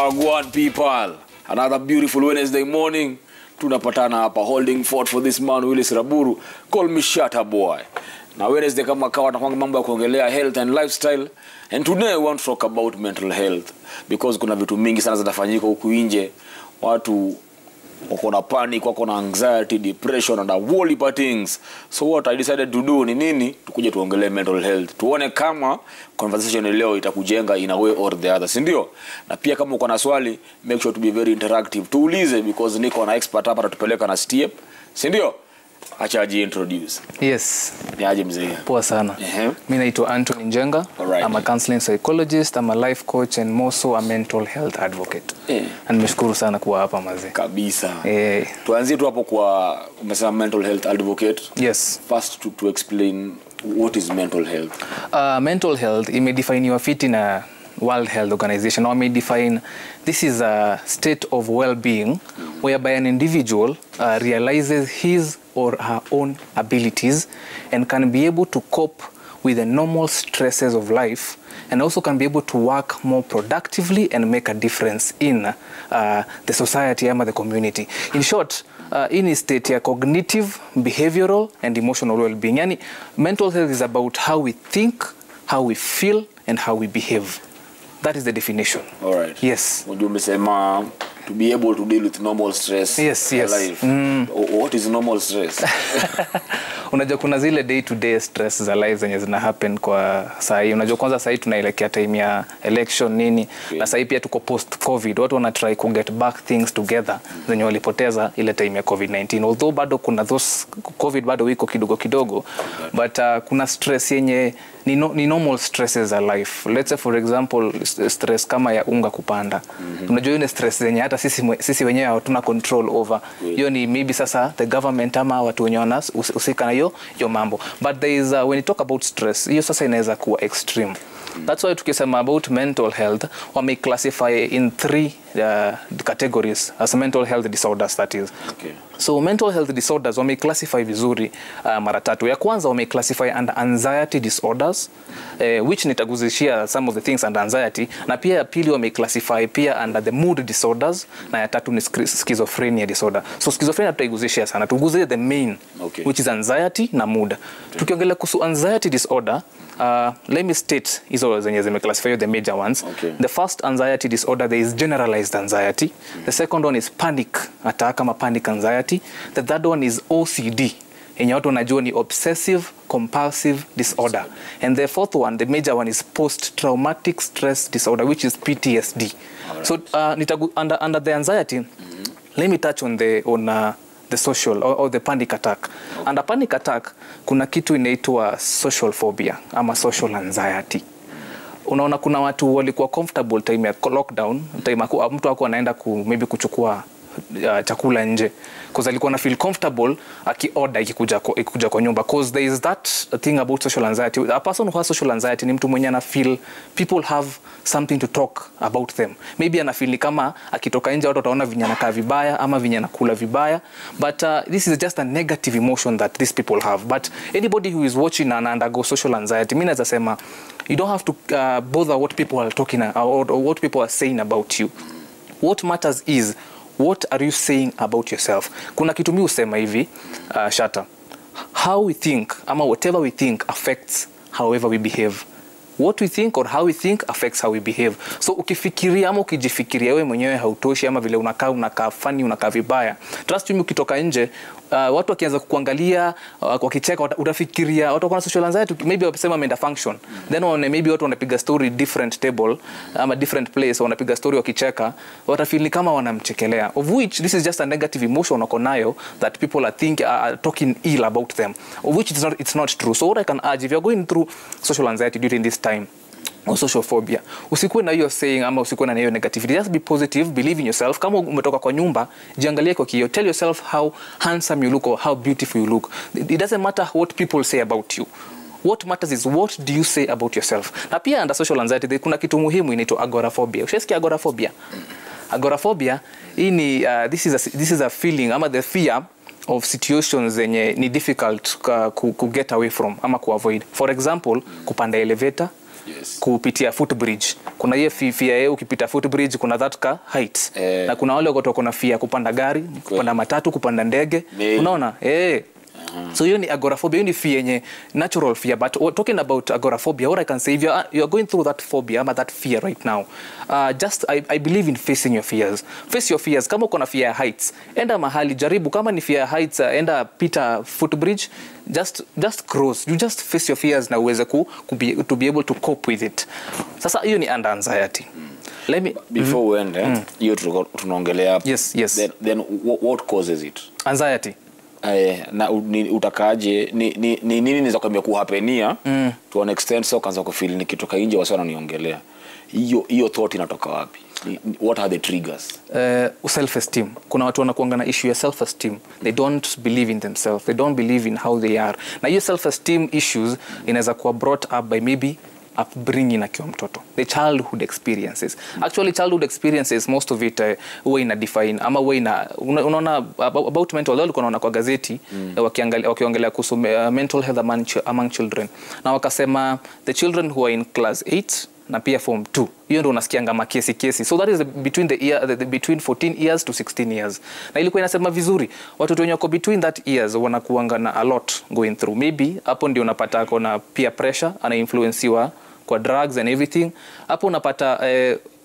Wagwan people, another beautiful Wednesday morning. Tunapatana hapa holding fort for this man Willis Raburu. Call me Shatter Boy. Now Wednesday kama kawa tunapanga mambo ya kuongelea health and lifestyle, and today we want to talk about mental health because kuna vitu mingi sana zinafanyika huku nje. Watu wako na panic, wako na anxiety, depression and all the things. So what I decided to do ni nini? Tukuje tuongelee mental health. Tuone kama conversation leo itakujenga in a way or the other, si ndio? Na pia kama uko na swali, make sure to be very interactive. Tuulize because niko na expert hapa atupeleka na step, si ndio? Acha aje introduce. Yes. Ni aje mzee? Poa sana. Mimi naitwa Anthony Njenga. Right. I'm a counseling psychologist, I'm a life coach and more so a mental health advocate. And nimeshukuru sana kuwa hapa mzee. Kabisa. Tuanzie tu hapo kwa umesema mental health advocate. Yes. First to explain what is mental health. Mental health imedefiniwa fiti na World Health Organization. Now may define this is a state of well-being whereby an individual realizes his or her own abilities and can be able to cope with the normal stresses of life, and also can be able to work more productively and make a difference in the society and the community. In short, in a state of cognitive, behavioral and emotional well-being. Yani, mental health is about how we think, how we feel and how we behave. That is the definition. All right. Yes. Umesema to be able to deal with normal stress. Yes, yes. Life. What is normal stress? Unajua kuna zile day to day stress za life zenye zina happen kwa saa hii. Unajua kwanza saa hii tunaelekea time ya election nini, na saa hii pia tuko post covid. Watu wana try to get back things together zenye walipoteza ile time ya COVID-19. Although bado kuna those covid bado wiko kidogo, but kuna stress yenye ni normal stresses za life. Let's say for example stress kama ya unga kupanda. Unajua ile stress zenye hata sisi wenyewe hatuna control over. Hiyo ni maybe sasa the government ama watu wenye usika na hiyo mambo. But there is when you talk about stress, hiyo sasa inaweza kuwa extreme. That's why tukisema about mental health, we may classify in 3 categories as mental health disorders, that is. Okay. So mental health disorders we may classify vizuri mara tatu. Ya kwanza we may classify under anxiety disorders, which nitaguzishia some of the things under anxiety, na pia ya pili we may classify pia under the mood disorders, na ya tatu ni schizophrenia disorder. So schizophrenia tutaiguzishia sana. Tuguzie the main, which is anxiety na mood. Tukiongelea kuhusu anxiety disorder, let me state hizo zenye zime classify the major ones. The first anxiety disorder, there is generalized anxiety. The second one is panic attack ama panic anxiety. The third one is OCD, yenye watu wanajua ni obsessive compulsive disorder. And the fourth one, the major one, is post traumatic stress disorder, which is PTSD. Right. So under the anxiety, let me touch on the social or the panic attack. Under panic attack kuna kitu inaitwa social phobia ama social anxiety. Unaona kuna watu walikuwa comfortable time ya lockdown, time mtu wako anaenda maybe kuchukua chakula nje because alikuwa na feel comfortable aki-order ikikuja kwa nyumba, because there is that thing about social anxiety. A person who has social anxiety ni mtu mwenye ana feel people have something to talk about them. Maybe ana feel kama akitoka nje watu wataona vinyana kaa vibaya ama vinyana kula vibaya, but this is just a negative emotion that these people have. But anybody who is watching and undergo social anxiety, mimi naweza sema you don't have to bother what people are talking or what people are saying about you. What matters is what are you saying about yourself? Kuna kitu mimi usema hivi, Shatter. How we think ama whatever we think affects however we behave. What we think or how we think affects how we behave. So ukifikiria ama ukijifikiria wewe mwenyewe hautoshi ama vile unakaa funny, unakaa vibaya, trust me, ukitoka nje watu wakianza kukuangalia wakicheka, utafikiria watu wana social anxiety, maybe wasema ameenda function, then maybe watu wanapiga story different table ama different place, wanapiga story wakicheka, watafeel ni kama wanamchekelea, of which this is just a negative emotion wako nayo that people are talking ill about them, of which it's not true. So what I can urge, if you're going through social anxiety during this time or social phobia, usikuwe na hiyo saying ama usikuwe na hiyo negativity. Just be positive, believe in yourself. Kama umetoka kwa nyumba, jiangalie kwa kioo, tell yourself how handsome you look or how beautiful you look. It doesn't matter what people say about you. What matters is what do you say about yourself. Na pia under social anxiety kuna kitu muhimu inaitwa agoraphobia. Ushasikia agoraphobia? Agoraphobia ni this is a feeling ama the fear of situations zenye ni difficult ku get away from ama ku avoid. For example, kupanda elevator, Yes. kupitia footbridge. Kuna hiyo fear ukipita footbridge, kuna that car height. Na kuna wale wako na fear kupanda gari, kupanda matatu, kupanda ndege. Unaona? So hiyo ni agoraphobia, hiyo ni fear yenye natural fear. But talking about agoraphobia, what I can say, if you are going through that phobia ama that fear right now, I believe in facing your fears. Face your fears. Kama uko na fear heights, enda mahali, jaribu. Kama ni fear heights, enda pita footbridge, just cross. You just face your fears na uweze to be able to cope with it. Sasa hiyo ni under anxiety. Let me before we end, hiyo tunaongelea hapo. Yes. Then what causes it? Anxiety. Na utakaje ni nini inaweza kwambia kuhapenia to an extent, so kaanza kufeel nikitoka nje wasiona niongelea hiyo thought inatoka wapi? What are the triggers? Self esteem. Kuna watu wanakuanga na issue ya self esteem. They don't believe in themselves, they don't believe in how they are. Na hiyo self esteem issues inaweza kuwa brought up by maybe upbringing akiwa mtoto, the childhood experiences. Actually childhood experiences, most of it huwa ina define ama huwa ina unaona about mental health. Unaona kwa gazeti wakiongelea kuhusu mental health among children, na wakasema the children who are in class 8 na pia form 2, hiyo ndio unasikianga makesi. So that is between 14 years to 16 years. Na ilikuwa inasema vizuri watoto wenye wako between that years wanakuanga na a lot going through. Maybe hapo ndio unapata kuna peer pressure, ana influenceiwa kwa drugs and everything. Hapo unapata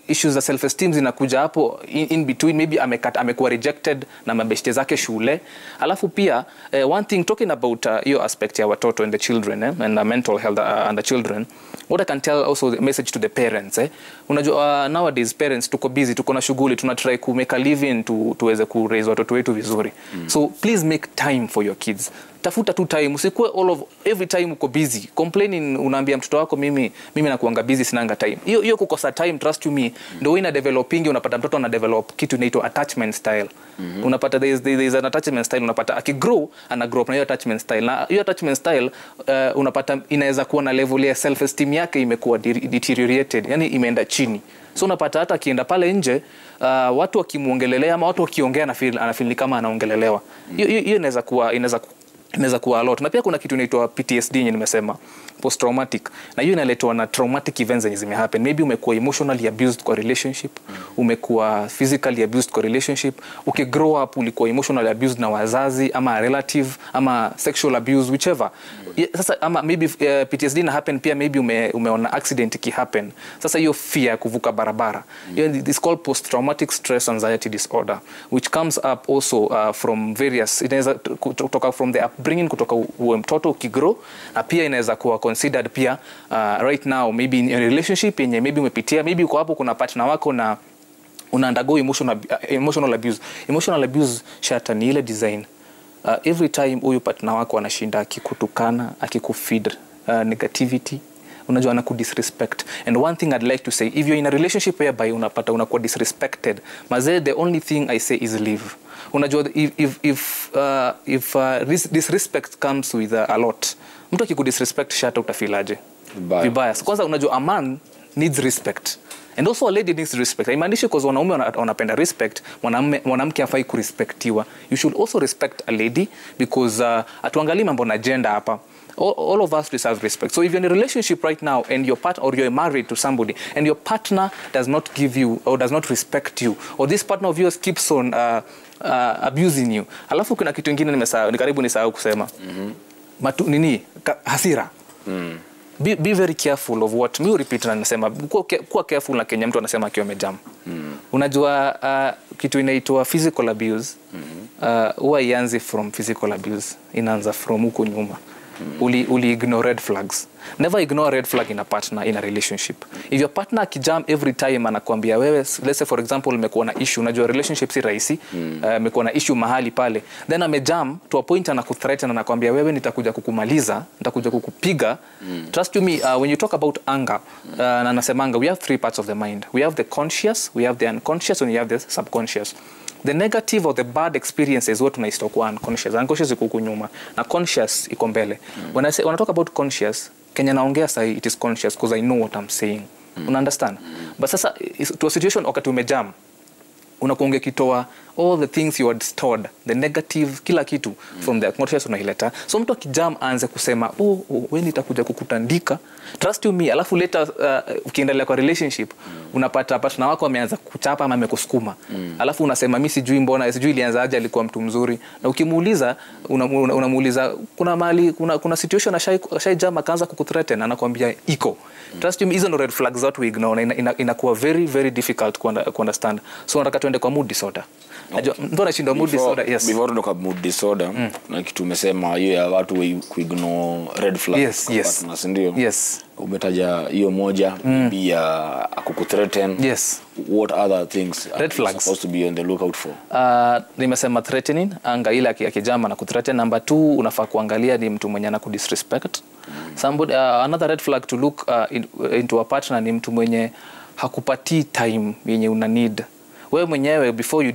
issues za self esteem zinakuja hapo in between. Maybe amekuwa rejected na mabeshte zake shule. Alafu pia one thing talking about your aspect ya watoto and the children and the mental health and the children, what I can tell also the message to the parents, unajua nowadays parents tuko busy, tuko na shughuli, tunatry ku make a living tuweze ku raise watoto wetu vizuri. So please make time for your kids. Tafuta tu time, usikuwe every time uko busy complaining, unaambia mtoto wako mimi nakuanga busy, sinanga time. Hiyo kukosa time, trust you me, ndio ina developing. Unapata mtoto ana develop kitu inaitwa attachment style. Unapata there is an attachment style, unapata akigrow ana grow na hiyo attachment style. Na hiyo attachment style unapata inaweza kuwa na level ya self esteem yake imekuwa deteriorated, yani imeenda chini. So unapata hata akienda pale nje watu wakimuongelelea ama watu wakiongea anafeel kama anaongelelewa. Hiyo inaweza kuwa a lot. Na pia kuna kitu inaitwa PTSD yenye nimesema, post traumatic, na hiyo inaletwa na traumatic events zenye zimehappen. Maybe umekuwa emotionally abused kwa relationship, umekuwa physically abused kwa relationship, ukigrow up ulikuwa emotionally abused na wazazi ama relative ama sexual abuse, whichever. Sasa ama maybe PTSD na happen pia, maybe umeona accident ki happen. Sasa hiyo fear kuvuka barabara, it's called post traumatic stress anxiety disorder, which comes up also from various, inaweza kutoka from the upbringing, kutoka uwe mtoto ukigrow, na pia inaweza kuwa considered pia right now maybe in a relationship yenye maybe umepitia, maybe uko hapo kuna partner wako na una undergo emotional abuse. Emotional abuse shata ni ile design every time huyu partner wako anashinda akikutukana, akikufeed negativity, unajua anakudisrespect. And one thing I'd like to say, if you're in a relationship whereby unapata unakuwa disrespected, mazee, the only thing I say is leave. Unajua if disrespect comes with a lot, mtu akikudisrespect shata utafilaje? Vibaya. Kwanza unajua a man needs respect. And also a lady needs respect. Haimaanishi kwa wanaume wanapenda respect, mwanamke hafai kurespectiwa. You should also respect a lady because atuangalie mambo na gender hapa. All of us deserve respect. So if you're in a relationship right now and your partner, or you're married to somebody and your partner does not give you or does not respect you, or this partner of yours keeps on abusing you, alafu kuna kitu kingine nisahau kusema, hasira. Be very careful of what me repeat na nasema, kuwa careful na Kenya mtu anasema akiwa amejam. Unajua kitu inaitwa physical abuse, huwa ianze from physical abuse, inaanza from huko nyuma. Uli ignore red flags. Never ignore a red flag in a partner, in a relationship. If your partner akijam every time anakuambia wewe, let's say for example umekuwa na issue, unajua relationship si rahisi, umekuwa na issue mahali pale, then amejam to a point anakuthreaten, anakuambia wewe nitakuja kukumaliza, nitakuja kukupiga. Trust you me, when you talk about anger, na nasemanga we have 3 parts of the mind. We have the conscious, we have the unconscious, and we have the subconscious. The negative or the bad experiences what tunaisto kwa unconscious. Unconscious iko huko nyuma na conscious iko mbele. When I talk about conscious, Kenya naongea sahi, it is conscious because I know what I'm saying. Una understand? But sasa to a situation wakati umejam, unakuongea kitoa all the things you had stored, the negative, kila kitu from the conscious unaileta. So mtu akijam aanze kusema, wewe nitakuja kukutandika. Trust you me, alafu later ukiendelea kwa relationship, unapata partner wako ameanza kuchapa ama amekusukuma. Alafu unasema mimi sijui mbona, sijui ilianza aje alikuwa mtu mzuri. Na ukimuuliza, unamuuliza kuna mali, kuna situation ashai jam akaanza kukuthreaten, anakuambia iko. Trust you me, hizo no red flags that we ignore. Inakuwa very very difficult to understand. So nataka tuende kwa mood disorder. Najua ndo nashinda mood disorder. Yes. Before tuende kwa mood disorder, na kitu umesema hiyo ya watu kuignore red flags. Yes. Ndio. Yes. Umetaja hiyo moja pia akukuthreaten. Yes. What other things red flags supposed to be on the lookout for? Nimesema threatening, anga ile akijama na kuthreaten. Number 2, unafaa kuangalia ni mtu mwenye anakudisrespect. Somebody another red flag to look into a partner ni mtu mwenye hakupati time yenye una need. Wewe mwenyewe before you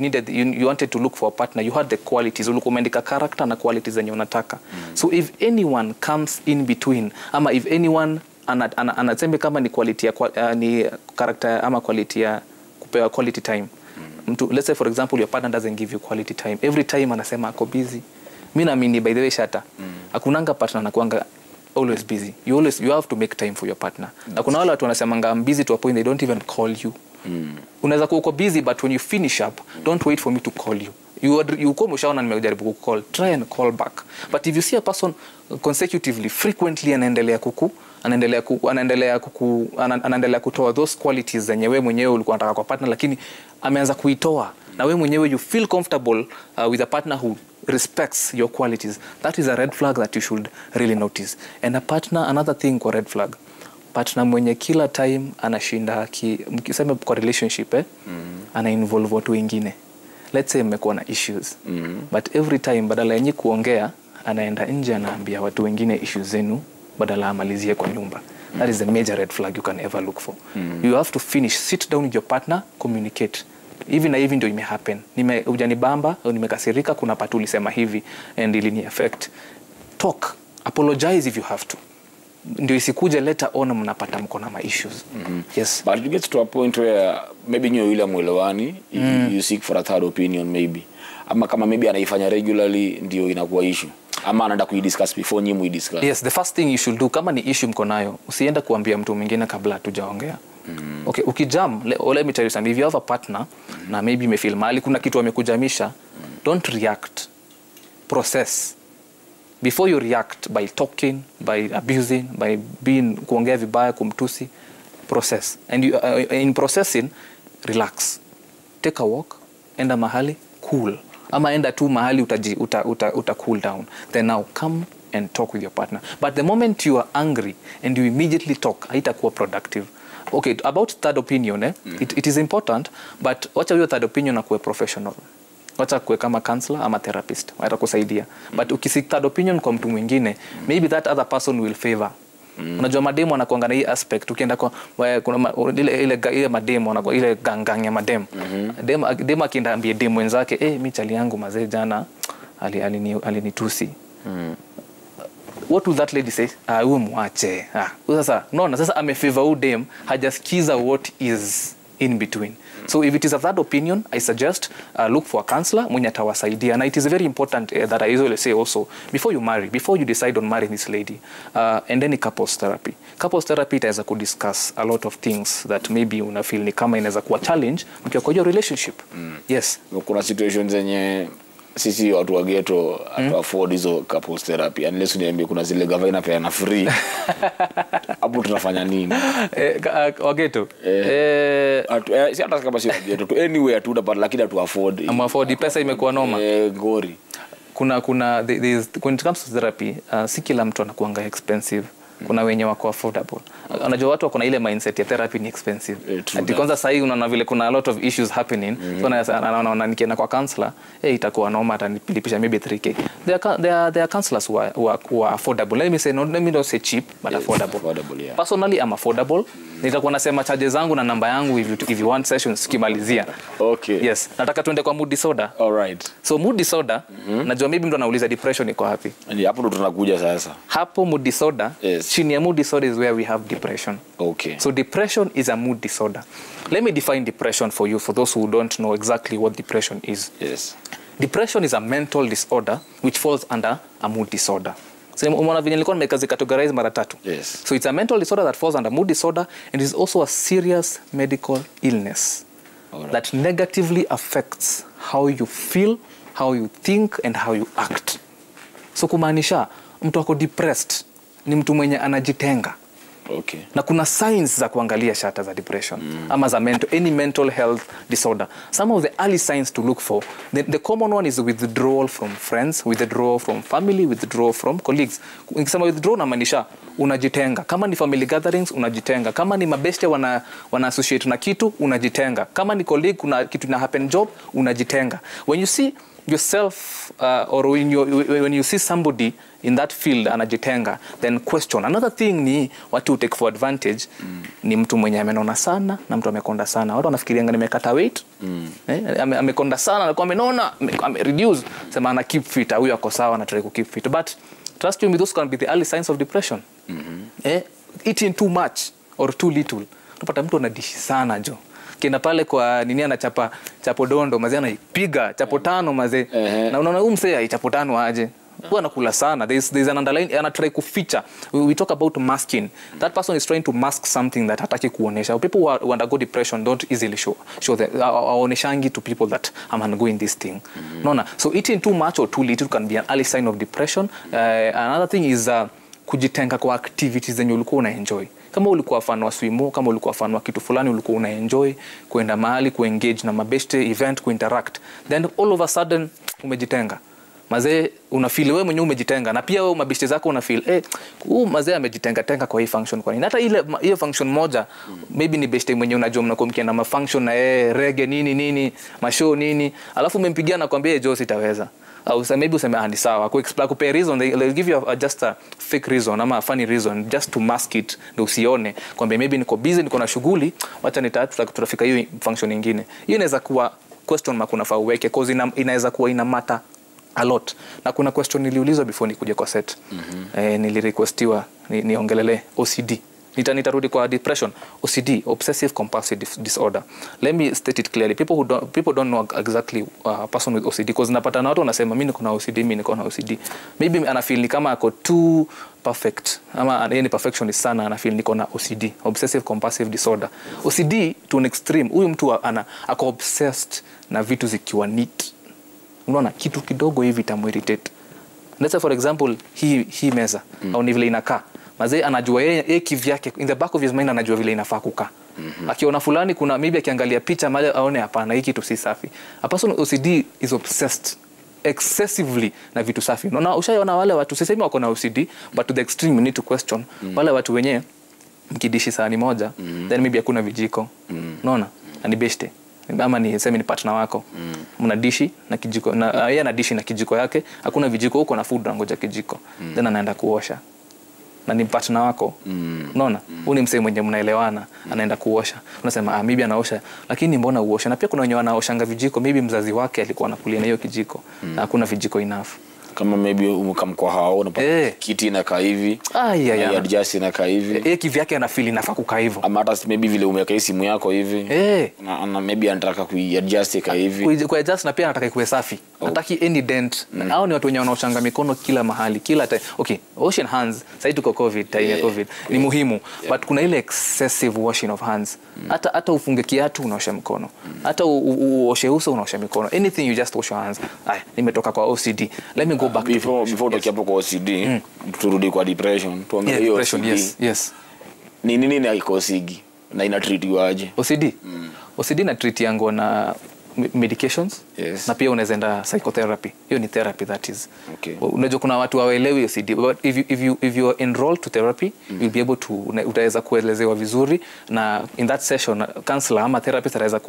wanted to look for a partner, you had the qualities, ulikuwa umeandika character na qualities zenye unataka. So if anyone comes in between, ama if anyone anasema kama ni quality ni character ama quality ya kupewa quality time. Mtu, let's say for example your partner doesn't give you quality time. Every time anasema ako busy. Mimi naamini by the way Shata, hakunanga partner anakuanga always busy. You have to make time for your partner. Na kuna wale watu wanasemanga I'm busy to a point they don't even call you. Unaweza kuwa busy but when you finish up, don't wait for me to call you. You come ushaona nimejaribu kucall, try and call back. But if you see a person consecutively, frequently anaendelea kutoa those qualities zenye wewe mwenyewe ulikuwa unataka kwa partner lakini ameanza kuitoa na wewe mwenyewe you feel comfortable with a partner who respects your qualities, that is a red flag that you should really notice. And a partner, another thing kwa red flag, partner mwenye kila time anashinda mkisema kwa relationship ana involve watu wengine. Let's say mmekuwa na issues but every time badala yenye kuongea anaenda nje anaambia watu wengine issues zenu badala amalizie kwa nyumba. That is the major red flag you can ever look for. You have to sit down with your partner, communicate. Even ndio imehappen. Hujanibamba au nimekasirika, kuna patu ulisema hivi and ilini affect. Talk, apologize if you have to. Ndio isikuje later on mnapata mko na issues. Yes. But it gets to a point where maybe nyo yule mwelewani, you seek for a third opinion maybe. Ama kama maybe anaifanya regularly ndio inakuwa issue. Ama anaenda kuidiscuss before nyinyi muidiscuss. Yes, the first thing you should do kama ni issue mko nayo, usienda kuambia mtu mwingine kabla hatujaongea. Okay, ukijam, let me tell you something. If you have a partner na maybe umefeel mali kuna kitu amekujamisha, don't react. Process. Before you react by talking, by abusing, by kuongea vibaya, kumtusi, process. And you, in processing, relax. Take a walk, enda mahali, cool. Ama enda tu mahali uta cool down. Then now come and talk with your partner. But the moment you are angry and you immediately talk, haitakuwa productive. Okay, about third opinion, it is important, but wacha hiyo third opinion akuwe professional. Wacha kuwe kama counselor ama therapist, watakusaidia. But ukisik third opinion kwa mtu mwingine, maybe that other person will favor. Unajua mademo anakuanga na hii aspect, ukienda kwa kuna ile mademo anakuwa ile gangang ya mademo. Demo akienda ambie demo wenzake, mimi chali yangu mazee jana alinitusi. What would that lady say? Wewe muache. Sasa amefavor udem, hajasikiza what is in between. So if it is a third opinion, I suggest look for a counselor mwenye atawasaidia. And it is very important that I usually say also, before you marry, before you decide on marrying this lady, and then couples therapy. Couples therapy itaweza kudiscuss a lot of things that maybe una feel ni kama inaweza kuwa challenge mkiwa kwa your relationship. Yes. Kuna situations zenye sisi watu wa ghetto afford hizo couples therapy unless uniambie kuna zile gavana pia na free. Hapo tunafanya nini? Wa ghetto. Si hata kama si ghetto to anywhere tu but lakini tu afford. Ama afford pesa imekuwa noma. Ngori. Kuna when it comes to therapy, si kila mtu anakuanga expensive. Kuna wenye wako affordable. Unajua watu wako na ile mindset ya therapy ni expensive. Ati kwanza sasa unaona vile kuna a lot of issues happening. So naona nikienda kwa counselor, itakuwa noma atanilipisha maybe 3k. There are counselors who are affordable. Let me not say cheap but affordable. Yeah. Personally I'm affordable. Nitakuwa nasema charges zangu na namba yangu if you want sessions kimalizia. Okay. Yes. Nataka tuende kwa mood disorder. All right. So mood disorder, najua maybe mtu anauliza depression iko wapi? Hapo ndo tunakuja sasa. Hapo mood disorder. Yes. Yes. Chini ya mood disorder is where we have depression. Okay. So depression is a mood disorder. Let me define depression for you, for those who don't know exactly what depression is. Yes. Depression is a mental disorder which falls under a mood disorder. So umeona vile nilikuwa nimekategorize mara tatu. Yes. So it's a mental disorder that falls under mood disorder, and is also a serious medical illness that negatively affects how you feel, how you think, and how you act. So kumaanisha mtu ako depressed ni mtu mwenye anajitenga. Okay. Na kuna signs za kuangalia shata za depression ama za any mental health disorder. Some of the early signs to look for, the common one is withdrawal from friends, withdrawal from family, withdrawal from colleagues. Nikisema withdrawal namaanisha unajitenga. Kama ni family gatherings unajitenga. Kama ni mabeste wana associate na kitu unajitenga. Kama ni colleague kuna kitu na happen job unajitenga. When you see yourself or when you see somebody in that field anajitenga, then question. Another thing ni watu take for advantage ni mtu mwenye amenona sana na mtu amekonda sana. Watu wanafikiria nimekata weight, amekonda sana na kwa amenona, reduce, sema ana keep fit, huyo ako sawa na try ku keep fit. But trust me, those can be the early signs of depression. Eating too much or too little. Unapata mtu anadishi sana jo. Kina pale kwa nini anachapa chapo dondo mazee anaipiga chapo tano mazee na unaona msee chapo tano aje huwa anakula sana. There's an underline try kuficha. We talk about masking. That person is trying to mask something that hataki kuonesha. People who undergo depression don't easily show that aoneshangi to people that I'm undergoing this thing. Unaona, so eating too much or too little can be an early sign of depression. Another thing is kujitenga kwa activities zenye ulikuwa una enjoy. Kama ulikuwa fan wa swimo, kama ulikuwa fan wa kitu fulani ulikuwa una enjoy, kuenda mahali, kuengage na mabeste, event, kuinteract, then all of a sudden umejitenga. Mazee unafeel wewe mwenyewe umejitenga, na pia wewe mabeste zako unafeel mazee amejitenga tenga kwa hii function. Kwa nini? Hata ile function moja maybe ni beste mwenyewe unajua mnakuwa mkienda ma function na reggae nini mashow nini, alafu umempigia na kwambia jo sitaweza. Au maybe useme ni sawa ku explain ku reason, they'll give you just a fake reason ama a funny reason just to mask it, ndio usione kwamba maybe niko busy, niko na shughuli, acha tutafika hiyo function nyingine. Hiyo inaweza kuwa question mark unafaa uweke, cause inaweza kuwa ina matter a lot. Na kuna question niliulizwa before nikuje kwa set. Nilirequestiwa niongelele OCD. Nitarudi kwa depression. OCD, obsessive compulsive disorder. Let me state it clearly. People don't know exactly a person with OCD, because napata na watu wanasema mimi niko na OCD, mimi niko na OCD. Maybe ana feel ni kama ako too perfect ama yeye ni perfectionist sana, ana feel niko na OCD, obsessive compulsive disorder. OCD to an extreme. Huyu mtu ako obsessed na vitu zikiwa neat. Unaona kitu kidogo hivi tamuirritate. Let's say for example hii meza au ni vile inakaa. Mazee anajua yeye kivyake, in the back of his mind anajua vile inafaa kukaa. Akiona fulani kuna maybe akiangalia picha mali aone hapana hiki kitu si safi. A person with OCD is obsessed excessively na vitu safi. Unaona ushaona wale watu sisemi wako na OCD, but to the extreme you need to question. Wale watu wenyewe mkidishi sahani moja then maybe hakuna vijiko. Unaona? Ni beste. Ama ni sema ni partner wako. Mnadishi na kijiko na yeye anadishi na kijiko yake, hakuna vijiko huko na food ngoja kijiko. Then anaenda kuosha. Na ni partner wako. Unaona? Huyu ni msee mwenye mnaelewana, anaenda kuosha. Unasema maybe anaosha, lakini mbona uosha? Na pia kuna wenye wanaoshanga vijiko, maybe mzazi wake alikuwa anakulia na hiyo kijiko na hakuna vijiko enough. Kama maybe umkamkwa hao unapata kiti inakaa hivi, adjust inakaa hivi. Kivyake ana feel inafaa kukaa hivyo. Ama hata maybe vile umeweka simu yako hivi. Na maybe anataka kuadjust ika hivi. Kuadjust na pia anataka kuwe safi. Hataki any dent. Hao ni watu wenye wanaoshanga mikono kila mahali, kila time. Okay, washing hands, sasa tuko COVID, time ya COVID. Ni muhimu, but kuna ile excessive washing of hands. Hata ufunge kiatu unaosha mikono. Hata uoshe uso unaosha mikono. Anything you just wash your hands. Nimetoka kwa OCD. Let me go back before tukiapo kwa OCD, turudi kwa depression. Tuangalie hiyo depression. Yes. Ni nini na ikosigi na ina treatiwa aje? OCD. OCD na treat yangu na medications. Na pia unaweza enda psychotherapy. Hiyo ni therapy that is. Okay. Unajua kuna watu hawaelewi OCD, but if you are enrolled to therapy, you'll be able to utaweza kuelezewa vizuri, na in that session counselor ama therapist ataweza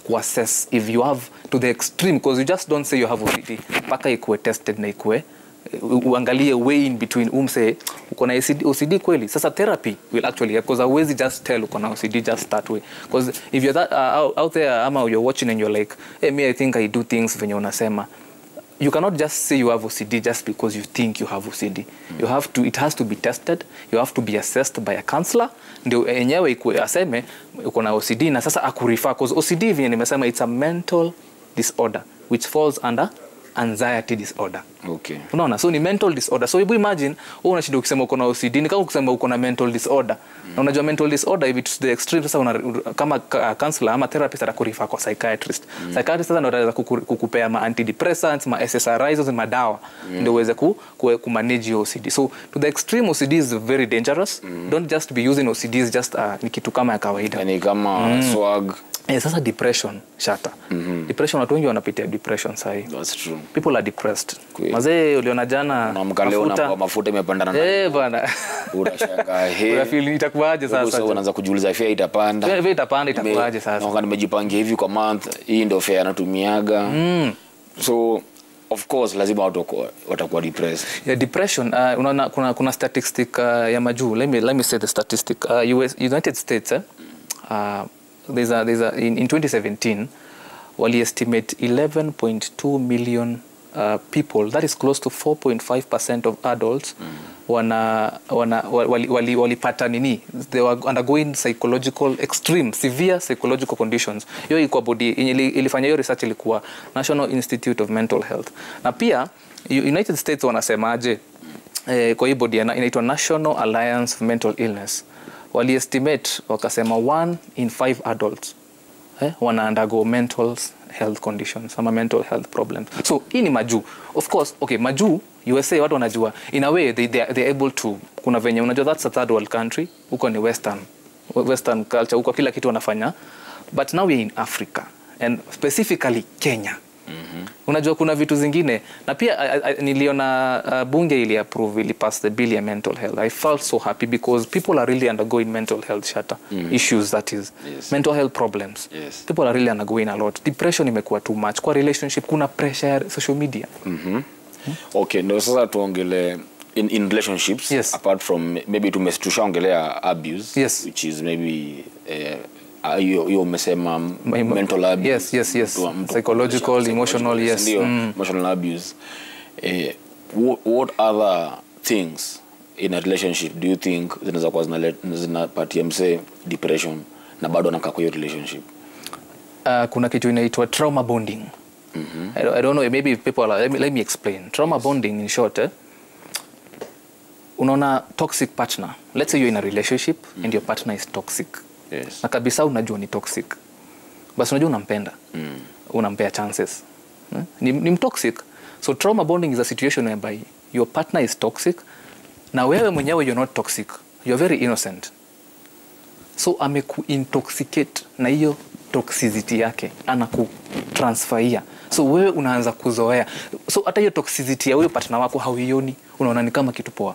kuassess if you have to the extreme, because you just don't say you have OCD paka ikuwe tested na ikuwe uangalie way in between umse uko na OCD kweli. Sasa therapy will actually, because always just tell uko na OCD just that way, because if you're that out there ama you're watching and you're like me I think I do things venye unasema, you cannot just say you have OCD just because you think you have OCD. You have to, it has to be tested. You have to be assessed by a counselor. Ndio enyewe aseme uko na OCD na sasa akurefer, because OCD vile nimesema it's a mental disorder which falls under anxiety disorder. Okay. Unaona, so ni mental disorder. So hebu imagine wewe unashinda ukisema uko na OCD ni kama ukisema uko na mental disorder. Na unajua mental disorder if it's the extreme, sasa kama counselor ama therapist atakurefer kwa psychiatrist. Psychiatrist sasa ndio ataweza kukupea ma antidepressants, ma SSRIs, ma dawa ndio uweze ku manage your OCD. So to the extreme, OCD is very dangerous. Don't just be using OCDs just ni kitu kama ya kawaida. Yani kama swag. Sasa depression shata. Depression, watu wengi wanapitia depression sahi. That's true. People are depressed. Mazee uliona jana mafuta imepanda na bwana. Unashangaa Unafeel itakuwaje sasa? Sasa unaanza kujiuliza fare itapanda. Fare itapanda itakuwaje sasa? Na nimejipangia hivi kwa month, hii ndio fare anatumiaga. So of course lazima watakuwa depressed. Yeah, depression, unaona kuna statistic ya majuu. Let me say the statistic. United States there's a in 2017 wali estimate 11.2 million people, that is close to 4.5% of adults walipata nini, they were undergoing extreme severe psychological conditions. Hiyo iko body ilifanya hiyo research ilikuwa National Institute of Mental Health. Na pia United States wanasemaje kwa hii body inaitwa National Alliance of Mental Illness, wali estimate wakasema 1 in 5 adults wana undergo mental health conditions ama mental health problems. So hii ni majuu. Of course, okay, majuu USA watu wanajua in a way they able to, kuna venye unajua that's a third world country, huko ni western culture, huko kila kitu wanafanya, but now we're in Africa and specifically Kenya. Unajua kuna vitu zingine, na pia niliona bunge ili approve, ili pass the bill ya mental health. I felt so happy because people are really undergoing mental health issues, that is mental health problems. People are really undergoing a lot. Depression imekuwa too much kwa relationship, kuna pressure social media. Okay, ndio sasa tuongele in relationships, apart from maybe tushaongelea abuse, which is maybe you umesema mental abuse. Yes. Psychological, emotional, emotional abuse. What other things in a relationship do you think zinaweza kuwa zinapatia mse depression na bado anakaa kwa hiyo relationship? Kuna kitu inaitwa trauma bonding. I don't know, maybe people are, let me explain. Trauma bonding in short, unaona toxic partner. Let's say you're in a relationship and your partner is toxic. Na kabisa unajua ni toxic. Basi unajua unampenda. Unampea chances. Ni toxic. So trauma bonding is a situation whereby your partner is toxic na wewe mwenyewe you're not toxic. You're very innocent. So ameku-intoxicate na hiyo toxicity yake, anakutransferia. So wewe unaanza kuzoea. So hata hiyo toxicity ya huyo partner wako hauioni, unaona ni kama kitu poa.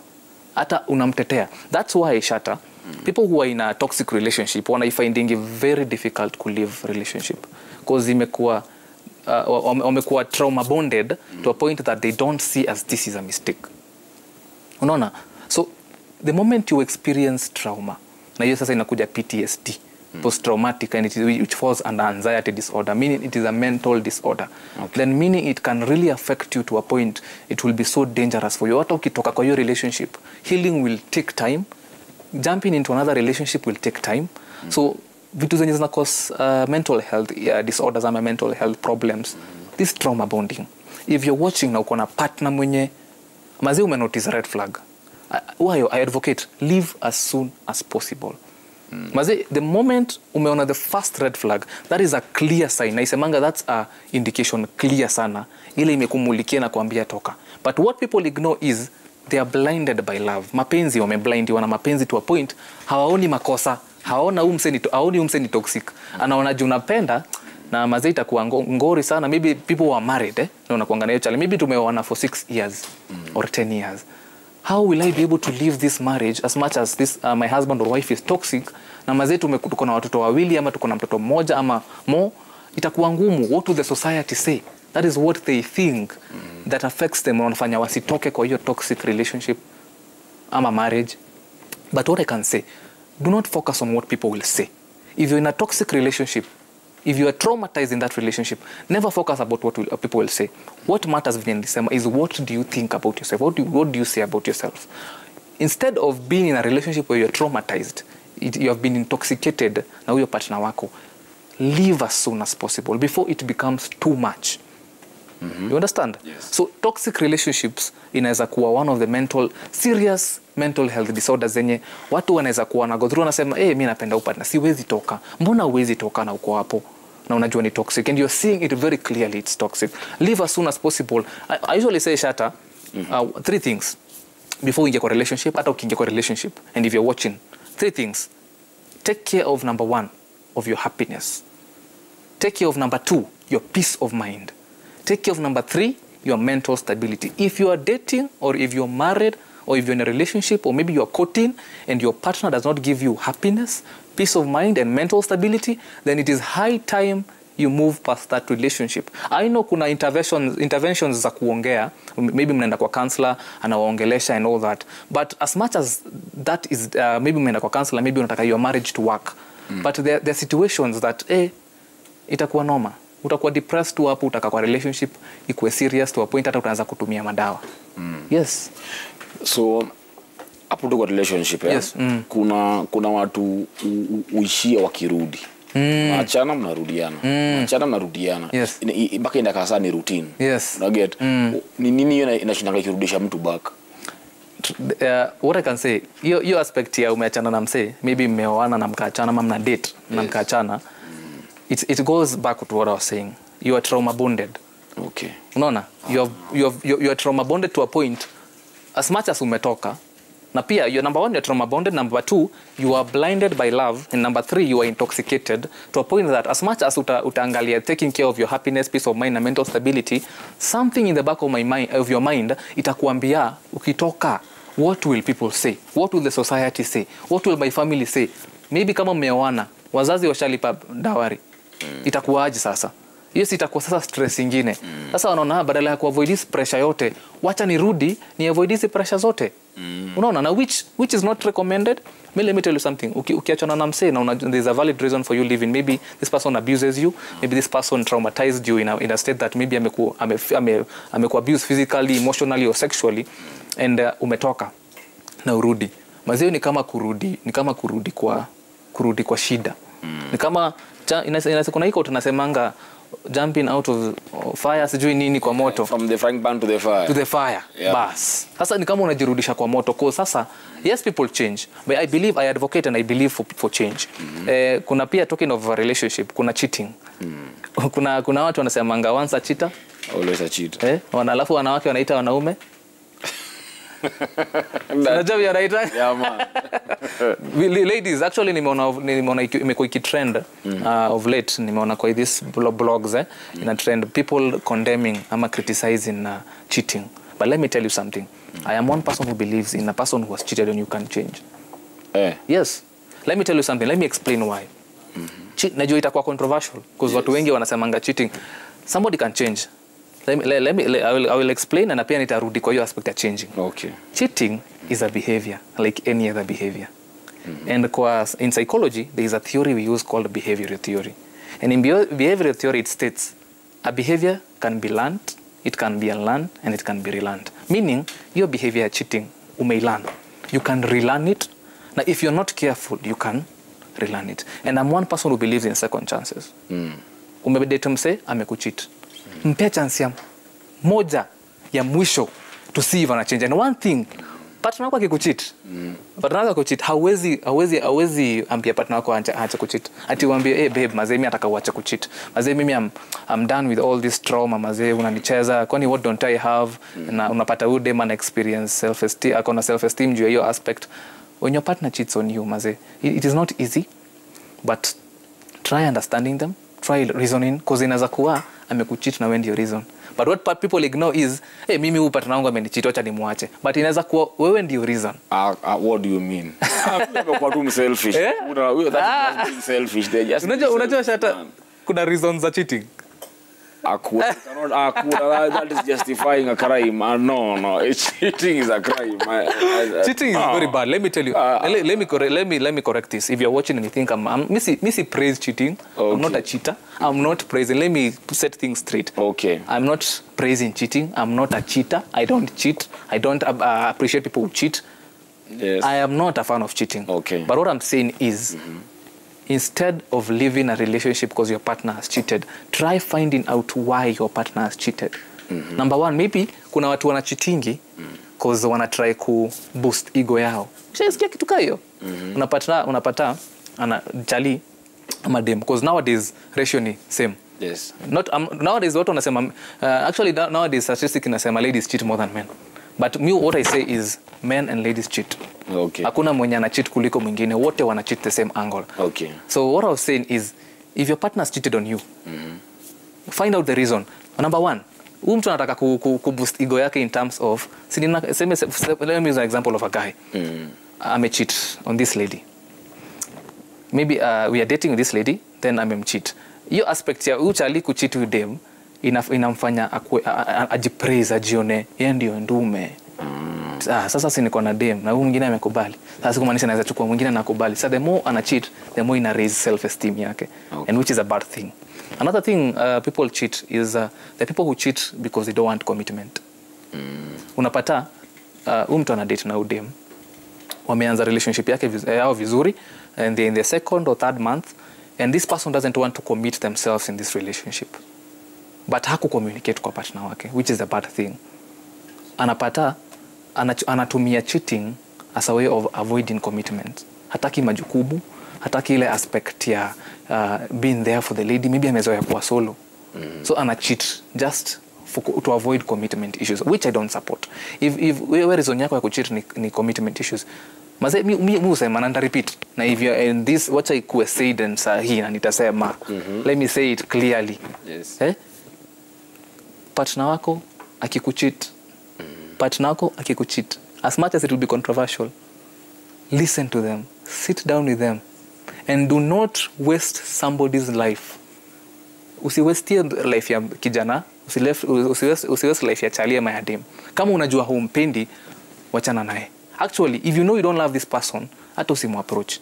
Hata unamtetea. That's why Shata, people who are in a toxic relationship wana finding it very difficult to live relationship, because wamekuwa trauma bonded to a point that they don't see as this is a mistake. Unaona? So the moment you experience trauma, na hiyo sasa inakuja PTSD, post traumatic, and which falls under anxiety disorder, meaning it is a mental disorder. Then meaning it can really affect you to a point it will be so dangerous for you. Hata ukitoka kwa hiyo relationship, healing will take time. Jumping into another relationship will take time. So vitu zenye zina cause mental health disorders ama mental health problems, this trauma bonding. If you're watching na uko na partner mwenye mazi umenotice red flag, I advocate leave as soon as possible. Mazi, the moment umeona the first red flag, that is a clear sign. Na isemanga that's a indication clear sana, ile imekumulikia na kuambia toka. But what people ignore is they are blinded by love. Mapenzi wameblindiwa na mapenzi to a point hawaoni makosa, hawaoni umse ni toxic. Anaona juu unapenda na mazee itakuwa ngori sana. Maybe people who are married na unakuanga na hiyo challenge, maybe tumeoana for 6 years or 10 years. How will I be able to live this marriage as much as this my husband or wife is toxic, na mazee tuko na watoto wawili ama tuko na mtoto mmoja ama more? Itakuwa ngumu. What will the society say? That is what they think that affects them, wanafanya wasitoke kwa hiyo toxic relationship ama marriage. But what I can say, do not focus on what people will say. If you're in a toxic relationship, if you are traumatized in that relationship, never focus about what people will say. What matters is what do you think about yourself? What do you say about yourself? Instead of being in a relationship where you're traumatized, you have been intoxicated na huyo partner wako, leave as soon as possible before it becomes too much. You understand? Yes. So toxic relationships inaweza kuwa one of the serious mental health disorders zenye watu wanaweza kuwa na go through, wanasema mimi napenda partner, siwezi toka. Mbona huwezi toka na uko hapo na unajua ni toxic, and you're seeing it very clearly it's toxic? Leave as soon as possible. I usually say Shatta, 3 things before you get a relationship, hata ukiingia kwa relationship, and if you're watching, 3 things. Take care of number 1, of your happiness. Take care of number 2, your peace of mind. Take care of number 3, your mental stability. If you are dating, or if you're married, or if you're in a relationship, or maybe you're courting and your partner does not give you happiness, peace of mind and mental stability, then it is high time you move past that relationship. I know kuna interventions za kuongea, maybe mnaenda kwa counselor anawaongelesha and all that, but as much as that is maybe mnaenda kwa counselor, maybe unataka your marriage to work, but there are situations that itakuwa noma, utakuwa depressed tu hapo, utaka kwa relationship ikuwe serious to a point hata utaanza kutumia madawa. Yes. So hapo tu kwa relationship yes. Kuna watu uishia wakirudi. Achana mnarudiana. Achana mnarudiana. Yes. Mpaka inakasa ni routine. Yes. Una get? Ni nini hiyo inashindanga ikirudisha mtu back? What I can say, your aspect ya umeachana na mse, maybe mmeoana na mkaachana ama mna date na mkaachana, it goes back to what I was saying. You are trauma bonded. Okay. Unaona? You are trauma bonded to a point, as much as umetoka. Na pia, you're number 1, you're trauma bonded. Number 2, you are blinded by love. And number 3, you are intoxicated to a point that as much as utaangalia taking care of your happiness, peace of mind, and mental stability, something in the back of your mind itakuambia ukitoka, what will people say? What will the society say? What will my family say? Maybe kama mmeoana, wazazi washalipa dawari. Itakuwaje sasa? Yes, itakuwa sasa stress ingine. Sasa wanaona badala ya kuavoid this pressure yote, wacha nirudi ni avoid this pressure zote. Unaona, na which is not recommended. Let me tell you something. Ukiachana na mse na there's a valid reason for you leaving. Maybe this person abuses you, maybe this person traumatized you in a state that maybe ameku abuse physically, emotionally or sexually, and umetoka na urudi. Mazio ni kama kurudi kwa shida. Ni kama kuna hiko tunasemanga jumping out of fire, sijui nini kwa moto. From the frying pan to the fire. To the fire. Yeah. Bas. Sasa ni kama unajirudisha kwa moto. Kwa sasa, yes, people change. But I advocate and I believe for change. Kuna pia talking of a relationship, kuna cheating. Kuna watu wanasemanga once a cheater, always a cheat. Alafu wanawake wanaita wanaume. Unajua wanaita? Yeah, man. Ladies, actually nimeona imekuwa ikitrend of late, nimeona kwa these blogs ina trend people condemning ama criticizing cheating. But let me tell you something. I am one person who believes in a person who has cheated and you can change. Yes. Let me tell you something. Let me explain why. Najua itakuwa controversial because watu wengi wanasemanga cheating. Somebody can change. I will explain and pia nitarudi kwa hiyo aspect ya changing. Okay. Cheating is a behavior like any other behavior. And in psychology, there is a theory we use called behavioral theory. And in behavioral theory, it states a behavior can be learned, it can be unlearned, and it can be relearned. Meaning, your behavior cheating, you may learn. You can relearn it. Now, if you're not careful, you can relearn it. And I'm one person who believes in second chances. Umebedate mse, amekucheat. Mpe chance ya moja ya mwisho to see if ana change. And one thing, partner wako akikucheat, partner wako kucheat, hawezi ambia partner wako aache kucheat. Ati uambie babe, mazee mimi nataka uache kucheat. Mazee mimi I'm done with all this trauma, mazee unanicheza. Kwani what don't I have? Na unapata huyu dem ana experience self-esteem, akona self-esteem juu ya hiyo aspect. When your partner cheats on you, mazee, it is not easy, but try understanding them, try reasoning, because inaweza kuwa amekucheat na wewe ndio reason. But what people ignore is, mimi huyu partner wangu amenicheat, acha nimwache. But inaweza kuwa wewe ndio reason. What do you mean? Kwa tu selfish. That's selfish. They just unajua Shatta kuna reasons za cheating. That is justifying a crime. No. Cheating is a crime. Cheating is very bad. Let me tell you. Let me correct this. If you're watching and you think I'm Missy praise cheating. Okay. I'm not a cheater. I'm not praising. Let me set things straight. Okay. I'm not praising cheating. I'm not a cheater. I don't cheat. I don't appreciate people who cheat. Yes. I am not a fan of cheating. Okay. But what I'm saying is, instead of leaving a relationship because your partner has cheated, try finding out why your partner has cheated. Number one, maybe kuna watu wanachitingi because wanatry ku boost ego yao. Shasikia kitu kayo. Unapata ana jali ama dem, because nowadays ratio ni same. Yes. Nowadays watu wanasema actually nowadays statistics inasema ladies cheat more than men. But me, what I say is men and ladies cheat. Okay. Hakuna mwenye ana cheat kuliko mwingine, wote wana cheat the same angle. Okay. So what I was saying is, if your partner has cheated on you, find out the reason. Number one, huyu mtu anataka ku boost ego yake in terms of, let me use an example of a guy. I'm a cheat on this lady. Maybe we are dating with this lady, then I'm cheat. Hiyo aspect ya uchali kucheat with them inamfanya ajipraise, ajione yeye ndio ndume. Sasa si niko na dem na huyu mwingine amekubali. Sasa kumaanisha naweza chukua mwingine na kubali. So the more ana cheat, the more ina raise self esteem yake. Okay. And which is a bad thing. Another thing people cheat is the people who cheat because they don't want commitment. Unapata huyu mtu ana date na huyu dem. Wameanza relationship yao vizuri, and they're in the second or third month, and this person doesn't want to commit themselves in this relationship. But haku communicate kwa partner wake, which is a bad thing. Anapata anatumia cheating as a way of avoiding commitment. Hataki majukumu, hataki ile aspect ya being there for the lady. Maybe amezoea kuwa solo. So ana cheat just to avoid commitment issues, which I don't support. If wewe reason yako ya kucheat ni commitment issues, maze mi usema na repeat, na if you in this what I could say then sahi na nitasema, let me say it clearly. Yes. Partner wako akikucheat, partner wako akikucheat, as much as it will be controversial, listen to them, sit down with them, and do not waste somebody's life. Usiwaste life ya kijana, usiwaste life ya chali ama ya dem. Kama unajua humpendi, wachana naye. Actually, if you know you don't love this person, hata usimu approach.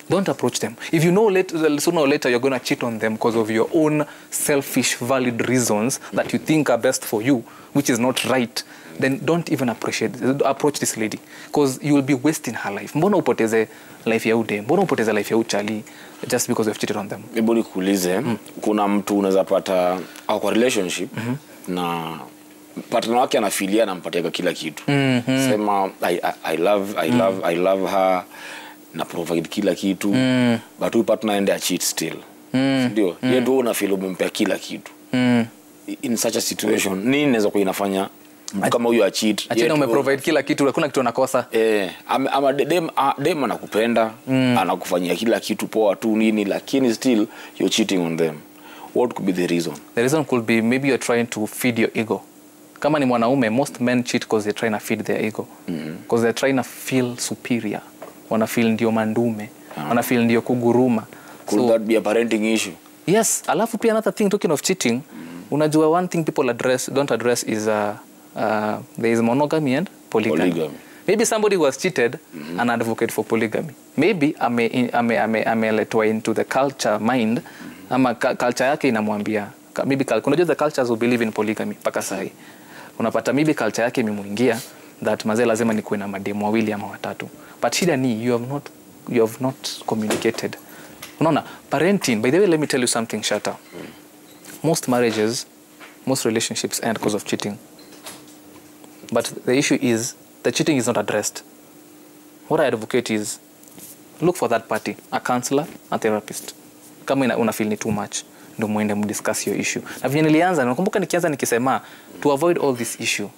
Don't approach them. If you know sooner or later you're going to cheat on them because of your own selfish, valid reasons that you think are best for you, which is not right, then don't even approach this lady, because you will be wasting her life. Mbona upoteze life ya ude? Mbona upoteze life ya uchali just because you've cheated on them? Hebu nikuulize, kuna mtu unaweza pata kwa relationship na partner wake anafilia anampatia kila kitu. Sema I love her, na provide kila kitu, but huyu partner ende a cheat still. Ndio, yeye ndio unafeel umempea kila kitu. In such a situation, nini inaweza kuwa inafanya kama huyu a cheat? Achana umeprovide kila kitu, hakuna kitu anakosa. Ama dem anakupenda, anakufanyia kila kitu poa tu nini, lakini still you're cheating on them. What could be the reason? The reason could be maybe you're trying to feed your ego. Kama ni mwanaume, most men cheat because they're trying to feed their ego. Because they're trying to feel superior. Wana feel ndio mandume, wana feel ndio kuguruma. Could that be a parenting issue? Yes. Alafu pia another thing, talking of cheating, unajua one thing people don't address is there is monogamy and polygamy. Maybe somebody who has cheated and advocate for polygamy. Maybe ameletwa into the culture mind, ama culture yake inamwambia, maybe unajua the cultures who believe in polygamy paka sahi. Unapata maybe culture yake imemuingia that mazee lazima nikuwe na mademu wawili ama watatu. But shida ni you have not communicated. Unaona, parenting, by the way, let me tell you something, Shata. Most marriages, most relationships end because of cheating. But the issue is the cheating is not addressed. What I advocate is look for that party, a counselor, a therapist. Kama una feel ni too much, ndio muende mdiscuss your issue. Na vile nilianza, nakumbuka nikianza nikisema to avoid all this issue.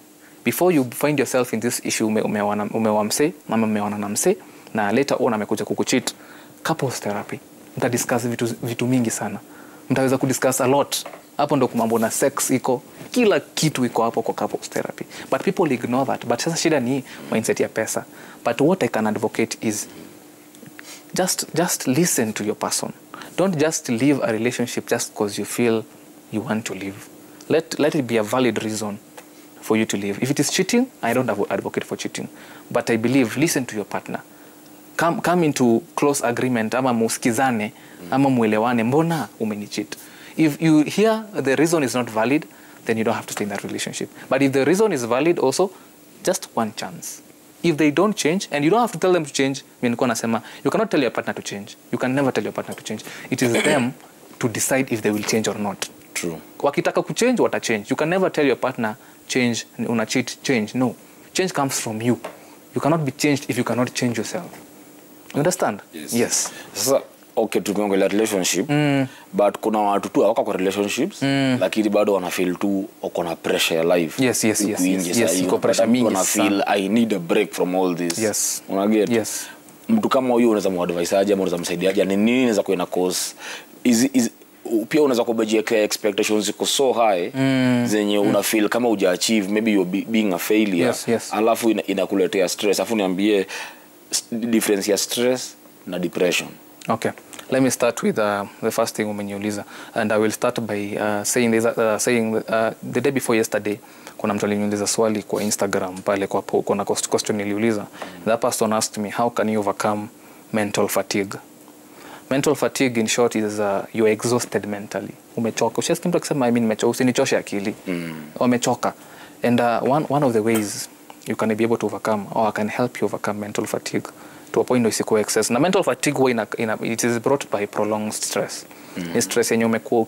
Before you find yourself in this issue, umewa mse, mama umewana na mse, na later on amekuja kukucheat, couples therapy. Mta discuss vitu mingi sana. Mtaweza kudiscuss a lot. Hapo ndo mambo na sex iko, kila kitu iko hapo kwa couples therapy. But people ignore that. But sasa shida ni mindset ya pesa. But what I can advocate is just listen to your person. Don't just leave a relationship just because you feel you want to leave. Let it be a valid reason for you to leave. If it is cheating, I don't advocate for cheating. But I believe, listen to your partner. Come into close agreement, ama muskizane, ama muelewane, mbona umenicheat. If you hear the reason is not valid, then you don't have to stay in that relationship. But if the reason is valid also, just one chance. If they don't change, and you don't have to tell them to change, you cannot tell your partner to change. You can never tell your partner to change. It is them to decide if they will change or not. True. Wakitaka kuchange, wata change. You can never tell your partner, change, una cheat, change. No. Change comes from you. You cannot be changed if you cannot change yourself. You understand? Yes. Sasa, okay, tumeongelea relationship, but kuna watu tu wako kwa relationships, lakini bado wana feel tu wako na pressure ya life. Yes. Iko pressure mingi sana. Feel I need a break from all this. Yes. Unaget? Yes. Mtu kama huyo unaweza muadvise aje, ama unaweza msaidia aje, ni nini inaweza kuwa na cause? Pia unaweza kubajieka expectations ziko so high zenye una feel kama uja achieve, maybe you're being a failure. Yes. Alafu inakuletea stress. Afu niambie difference ya stress na depression. Okay, let me start with the first thing umeniuliza, and I will start by saying the day before yesterday kuna mtu aliniuliza swali kwa Instagram pale kwa kuna question niliuliza. That person asked me, how can you overcome mental fatigue? Mental fatigue in short is you're exhausted mentally. Umechoka. Ushasikia mtu akisema nimechoka, usinichoshe akili. Umechoka. And one of the ways you can be able to overcome, or I can help you overcome mental fatigue to a point where isikuwa excess. Na mental fatigue it is brought by prolonged stress. Stress yenye umekuwa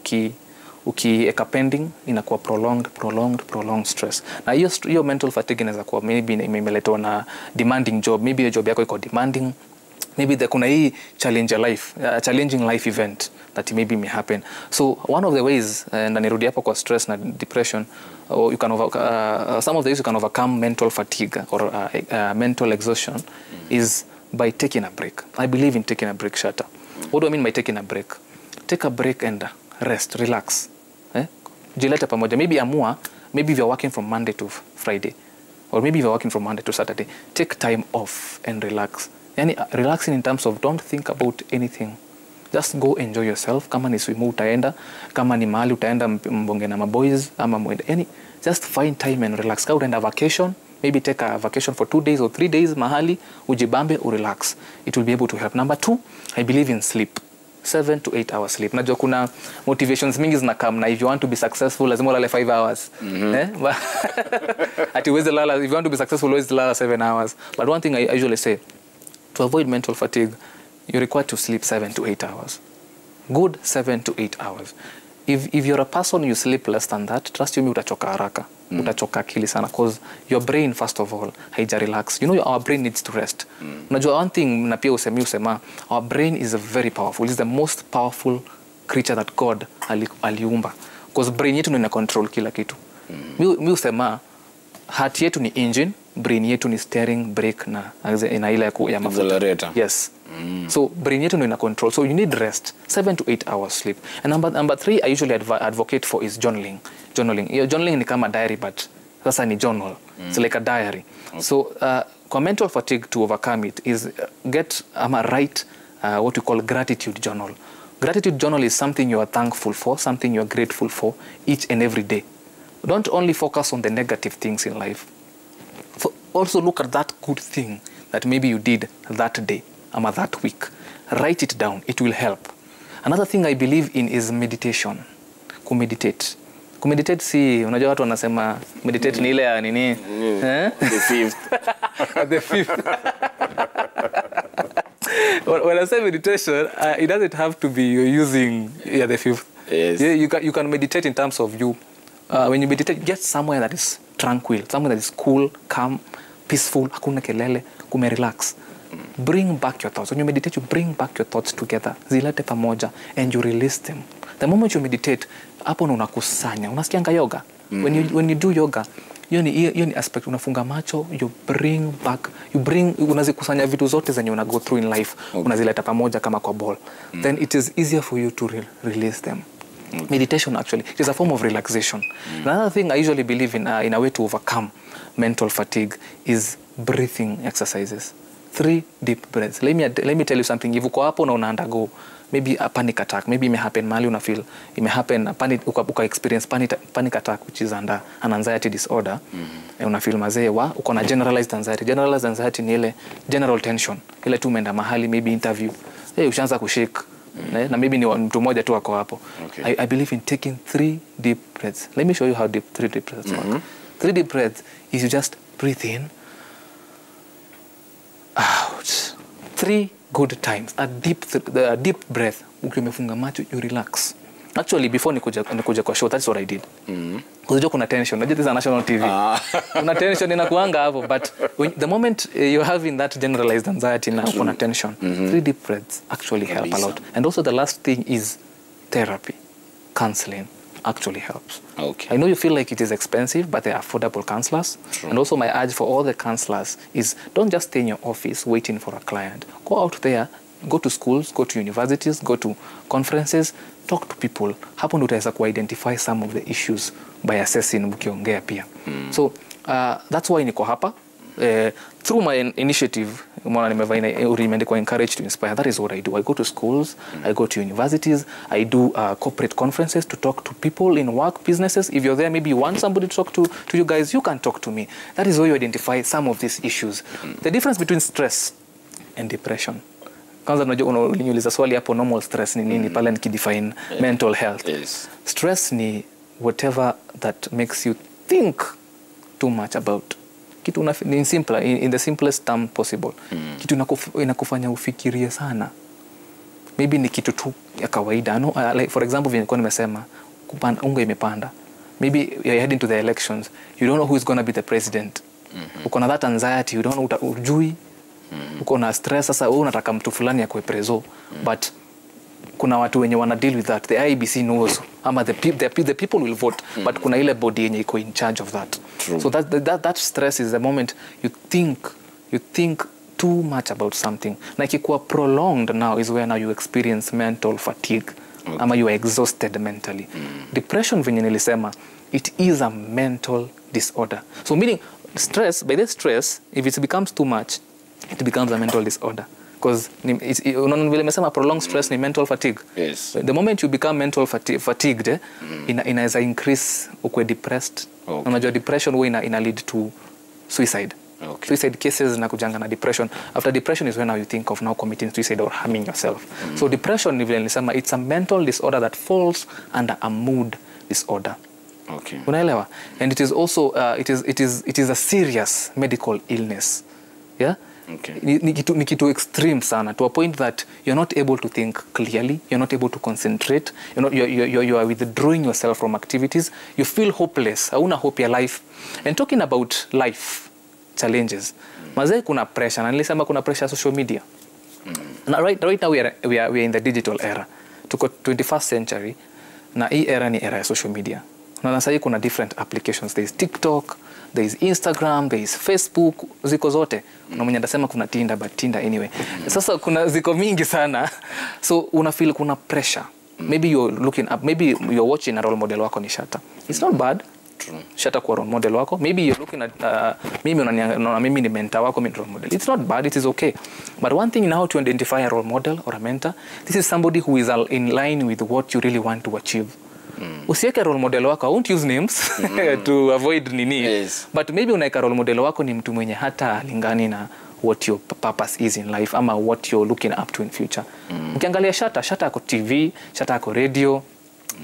ukieka pending inakuwa prolonged stress. Na hiyo mental fatigue inaweza kuwa maybe imeletwa na demanding job. Maybe your job yako iko demanding. Maybe kuna hii challenging life event that maybe may happen. So one of the ways, na nirudi hapo kwa stress na depression, or you can some of the ways you can overcome mental fatigue or mental exhaustion is by taking a break. I believe in taking a break, Shatta. What do I mean by taking a break? Take a break and rest, relax. Jilete pamoja. Maybe if you're working from Monday to Friday, or maybe if you're working from Monday to Saturday, take time off and relax. Relaxing in terms of don't think about anything. Just go enjoy yourself. Kama ni swimu utaenda, kama ni mahali utaenda mbonge na maboys, ama mwende. Just find time and relax. Kama utaenda vacation, maybe take a vacation for 2 days or 3 days mahali, ujibambe, urelax. It will be able to help. Number 2, I believe in sleep. 7 to 8 hours sleep. Najua kuna motivations mingi zinakam na if you want to be successful lazima ulale 5 hours. Ati uweze lala, if you want to be successful uweze lala 7 hours. But one thing I usually say, to avoid mental fatigue, you're required to sleep 7 to 8 hours. Good 7 to 8 hours. If you're a person you sleep less than that, trust you me, utachoka haraka. Utachoka akili sana, because your brain first of all haija relax. You know our brain needs to rest. Unajua one thing na pia usema our brain is very powerful. It is the most powerful creature that God aliumba. Because brain yetu ndio ina control kila kitu. Mi usema heart yetu ni engine, brain yetu ni steering, brake na ile ya accelerator. Yes. So brain yetu ndio ina control. So you need rest. 7 to 8 hours sleep. And number 3 I usually advocate for is journaling. Journaling ni kama diary, but sasa ni journal. It's like a diary. Okay. So kwa mental fatigue, to overcome it is write what we call gratitude journal. Gratitude journal is something you are thankful for, something you are grateful for each and every day. Don't only focus on the negative things in life. Also look at that good thing that maybe you did that day or that week. Write it down. It will help. Another thing I believe in is meditation. Kumeditate si, unajua watu wanasema meditate ni ile ya nini? The fifth. The fifth. When I say meditation, it doesn't have to be you're using the fifth. Yes. You can meditate in terms of you. When you meditate, get somewhere that is tranquil, somewhere that is cool, calm, peaceful, hakuna kelele, relax. Bring back your thoughts. When you meditate, you bring back your thoughts together. Zilete pamoja and you release them. The moment you meditate, hapo unakusanya. Unasikianga yoga? When you do yoga, hiyo ni aspect, unafunga macho, you bring back, unazikusanya vitu zote zenye una go through in life, unazileta pamoja kama kwa ball. Then it is easier for you to release them. Meditation actually is a form of relaxation. Another thing I usually believe in a way to overcome mental fatigue is breathing exercises. 3 deep breaths. Let me tell you something. If uko hapo na una undergo maybe a panic attack, maybe it may happen mahali una feel, it may happen uka experience panic attack, which is under an anxiety disorder. Una feel mazee uko na generalized anxiety. Generalized anxiety ni ile general tension, ile tu umeenda mahali maybe interview, ushaanza kushake. Na maybe ni mtu mmoja tu wako hapo. I believe in taking 3 deep breaths. Let me show you how 3 deep breaths work. 3 deep breaths is you just breathe in, out. 3 good times. A deep breath. Ukimefunga macho, you relax. Actually, before nikuja kwa show, that's what I did. Unajua kuna tension. Unajua this is a national TV. Kuna tension inakuanga hapo, but the moment you're having that generalized anxiety na kuna tension, 3 deep breaths actually help a lot. And also the last thing is therapy. Counseling actually helps. I know you feel like it is expensive, but they are affordable counselors. And also my urge for all the counselors is don't just stay in your office waiting for a client. Go out there, go to schools, go to universities, go to conferences, talk to people. Hapo ndo utaweza identify some of the issues by assessing ukiongea pia. So that's why niko hapa. Through my initiative, nimeandikwa encourage to inspire. That is what I do. I go to schools, I go to universities, I do corporate conferences to talk to people in work, businesses. If you're there, maybe you want somebody to talk to you guys, you can talk to me. That is how you identify some of these issues. The difference between stress and depression. Kwanza unaniuliza swali hapo, normal stress ni nini pale nikidefine mental health. Stress ni whatever that makes you think too much about kitu in the simplest term possible. Kitu inakufanya ufikirie sana. Maybe ni kitu tu ya kawaida. No, like for example, vile nimesema unga imepanda. Maybe you're heading to the elections. You don't know who is going to be the president. Uko na that anxiety, you don't know ujui. Uko na stress sasa wewe unataka mtu fulani akue preso. But kuna watu wenye wana deal with that. The IEBC knows. Ama the people will vote. But kuna ile body yenye iko in charge of that. So that stress is the moment you think too much about something. Na ikikuwa prolonged now is where now you experience mental fatigue. Ama you are exhausted mentally. Depression venye nilisema, it is a mental disorder. So meaning stress, by the stress, if it becomes too much, it becomes a mental disorder. Because prolonged stress ni mental fatigue. The moment you become mental fatigued, inaweza increase ukwe depressed. Unajua depression huwa ina lead to suicide. Suicide cases na kujanga na depression. After depression is when now you think of now committing suicide or harming yourself. So depression ni vile nilisema, it's a mental disorder that falls under a mood disorder. Unaelewa? And it is also it is a serious medical illness. Yeah? Ni kitu extreme sana, to a point that you're not able to think clearly, you're not able to concentrate, you are withdrawing yourself from activities, you feel hopeless, hauna hope ya life. And talking about life challenges, mazee kuna pressure, na nilisema kuna pressure ya social media. Right now we are in the digital era. Tuko 21st century, na hii era ni era ya social media. Na sasa kuna different applications. There is TikTok, there is Instagram, there is Facebook, ziko zote. Kuna mwenye ndasema kuna Tinder, but Tinder anyway. Sasa kuna ziko mingi sana. So una feel kuna pressure. Maybe you're looking up, maybe you're watching a role model wako ni Shatta. It's not bad. Shatta kwa role model wako. Maybe you're looking at mimi ni mentor wako, mimi role model. It's not bad, it is okay. But one thing in how to identify a role model or a mentor, this is somebody who is in line with what you really want to achieve. Usiweke role model wako, I won't use names to avoid nini. But maybe unaeka role model wako ni mtu mwenye hata lingani na what your purpose is in life ama what you're looking up to in future. Ukiangalia Shatta ako TV, Shatta ako radio,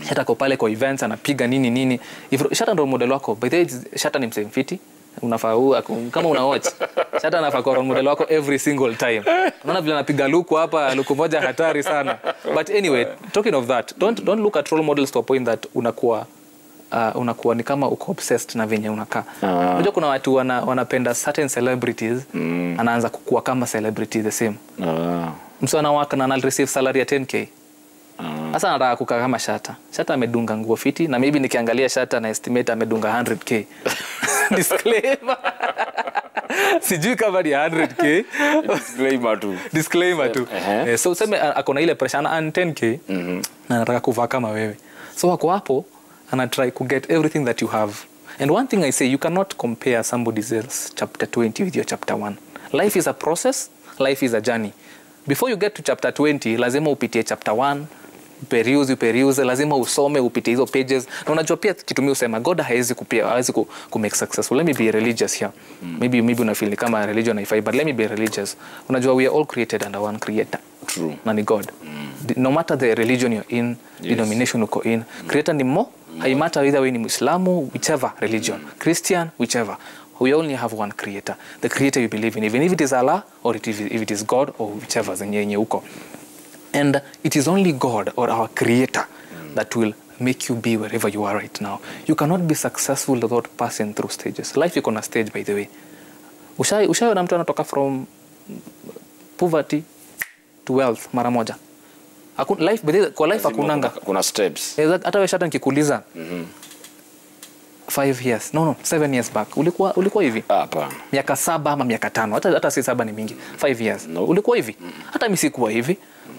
Shatta ako pale kwa events anapiga nini. If Shatta role model wako, by the way Shatta ni msee mfiti, unafaa kama una watch Shatta anafaa kwa role model wako every single time. Unaona vile anapiga luku hapa, luku moja hatari sana. But anyway, talking of that, don't look at role models to a point that unakuwa ni kama uko obsessed na venye unakaa. Unajua kuna watu wanapenda certain celebrities, anaanza kukua kama celebrity the same. Mtu anawaka na receive salary ya 10k. Sasa anataka kukaa kama Shatta. Shatta amedunga nguo fiti, na maybe nikiangalia Shatta na estimate amedunga 100k. Disclaimer. Sijui kama ni 100k. Disclaimer tu. So sema akona ile pressure na 10k na anataka kuvaa kama wewe. So wako hapo ana try to get everything that you have. And one thing I say, you cannot compare somebody else's chapter 20 with your chapter 1. Life is a process, life is a journey. before you get to chapter 20 lazima upitie chapter 1, peruse, lazima usome upitie hizo pages. Na unajua pia kitumia usema God hawezi ku make successful. Let me be religious here. Maybe una feel kama religion haifai, but let me be religious. Unajua we are all created under one creator. True. Na ni God. No matter the religion you're in, denomination uko in, creator ni mo. I matter either way ni Muislamu, whichever religion, Christian, whichever. We only have one creator. The creator you believe in, even if it is Allah or if it is God or whichever zenye uko. And it is only God or our creator that will make you be wherever you are right now. You cannot be successful without passing through stages. Life iko na stage, by the way. Ushaona mtu anatoka from poverty to wealth mara moja. Kwa life hakunanga. Kuna steps. Hata wewe shata nikikuuliza 5 years. No, 7 years back. Ulikuwa hivi? Hapana. Miaka 7 ama miaka 5. Hata si 7 ni mingi. 5 years. No. Ulikuwa hivi? Hata mimi sikuwa hivi.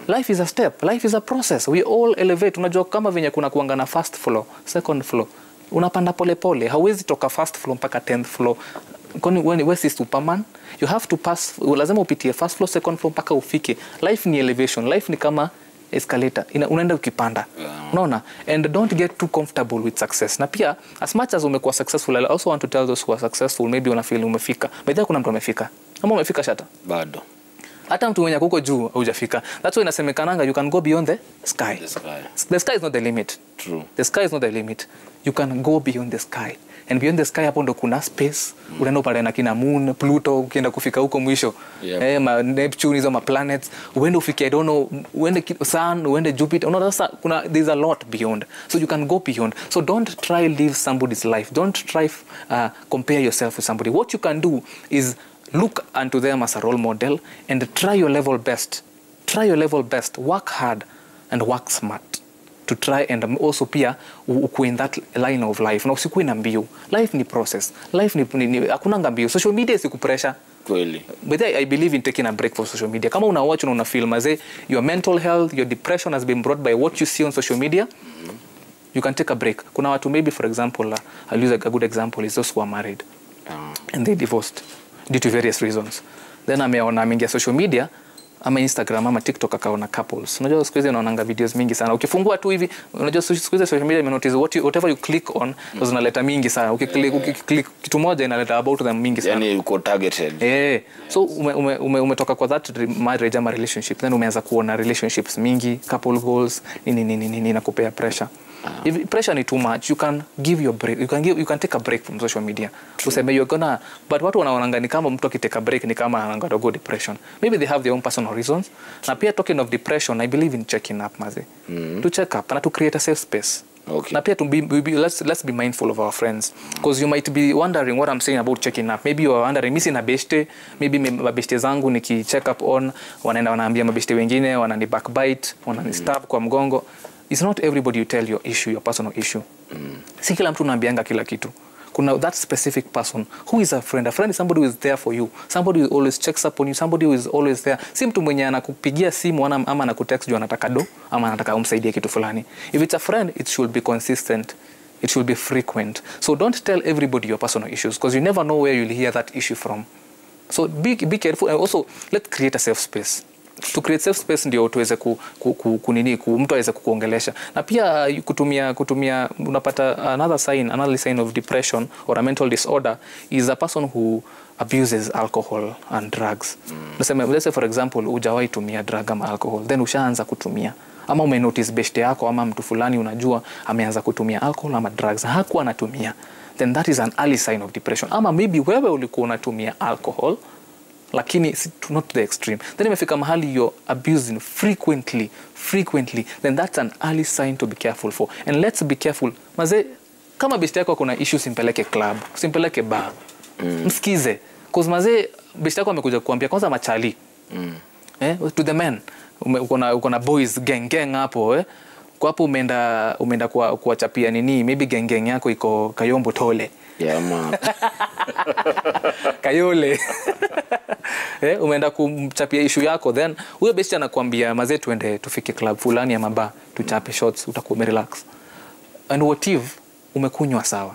Life is a step. Life is a process. We all elevate. Unajua kama venye kuna kuanga na first floor, second floor. Unapanda pole. Hauwezi toka first floor mpaka 10th floor. Kwani wewe si Superman? You have to pass. Lazima upitie first floor, second floor mpaka ufike. Life ni elevation. Life ni kama escalator. Unaenda ukipanda. Unaona? And don't get too comfortable with success. Na pia as much as umekuwa successful, I also want to tell those who are successful, maybe una feel umefika. By the way kuna mtu amefika. Ama umefika shata? Bado. Hata mtu mwenye kuko juu hujafika. That's why inasemekananga you can go beyond the sky. The sky is not the limit. True. The sky is not the limit. You can go beyond the sky. And beyond the sky hapo ndo kuna space. Unaenda pale na kina moon, Pluto, ukienda kufika huko mwisho. Ma Neptune hizo ma planets. Uende ufike I don't know, uende sun, uende Jupiter. Unaona sasa there's a lot beyond. So you can go beyond. So don't try live somebody's life. Don't try compare yourself with somebody. What you can do is look unto them as a role model and try your level best. Try your level best. Work hard and work smart to try and also pia uko in that line of life. Na usikuwe na mbio. Life ni process. Life ni hakuna mbio. Social media siku pressure. Kweli. But I believe in taking a break for social media. Kama una watch na una feel maze your mental health, your depression has been brought by what you see on social media. You can take a break. Kuna watu maybe for example, I'll use a good example is those who are married and they divorced due to various reasons. Then ameingia social media ama Instagram ama TikTok akaona couples. Unajua siku hizi unaonanga videos mingi sana. Ukifungua tu hivi, unajua siku hizi social media imenotice whatever you click on zinaleta mingi sana. Ukiclick kitu moja inaleta about them mingi sana. Yani uko targeted. So umetoka kwa that marriage ama relationship, then umeanza kuona relationships mingi, couple goals, nini na kupea pressure. If pressure ni too much, you can give your break. You can take a break from social media. Useme you're gonna, but watu wanaonanga ni kama mtu akiteka break ni kama anaanza go depression. Maybe they have their own personal reasons. Na pia talking of depression, I believe in checking up maze. To check up and to create a safe space. Okay. Na pia let's be mindful of our friends, because you might be wondering what I'm saying about checking up. Maybe you are wondering mimi sina beshte, maybe mabeshte zangu niki check up on wanaenda wanaambia mabeshte wengine wanani backbite, wanani stab kwa mgongo. It's not everybody you tell your issue, your personal issue. Si kila mtu unaambianga kila kitu. Kuna that specific person who is a friend. A friend is somebody who is there for you. Somebody who always checks up on you. Somebody who is always there. Si mtu mwenye anakupigia simu ama anakutext juu anataka do ama anataka umsaidie kitu fulani. If it's a friend, it should be consistent. It should be frequent. So don't tell everybody your personal issues, because you never know where you'll hear that issue from. So be careful, and also let's create a safe space. To create safe space ndio tuweze mtu aweze kukuongelesha. Na pia kutumia unapata another sign of depression or a mental disorder is a person who abuses alcohol and drugs. Let's say for example hujawahi tumia drug ama alcohol, then ushaanza kutumia, ama umenotice beshte yako ama mtu fulani unajua ameanza kutumia alcohol ama drugs na hakuwa anatumia, then that is an early sign of depression. Ama maybe wewe ulikuwa unatumia alcohol lakini not to the extreme, then imefika mahali you're abusing frequently, then that's an early sign to be careful for. And let's be careful maze, kama beshte yako kuna issues, simpeleke club, simpeleke bar, msikize, cause maze beshte yako amekuja kuambia kwanza machali to the men, uko na boys gang hapo kwa hapo umeenda kuachapia nini, maybe gang yako iko Kayombo Tole, Kayole umeenda kumchapia issue yako, then huyo besti anakuambia maze tuende tufike club fulani ya maba tuchape shots, utakuwa relax. And what if umekunywa sawa,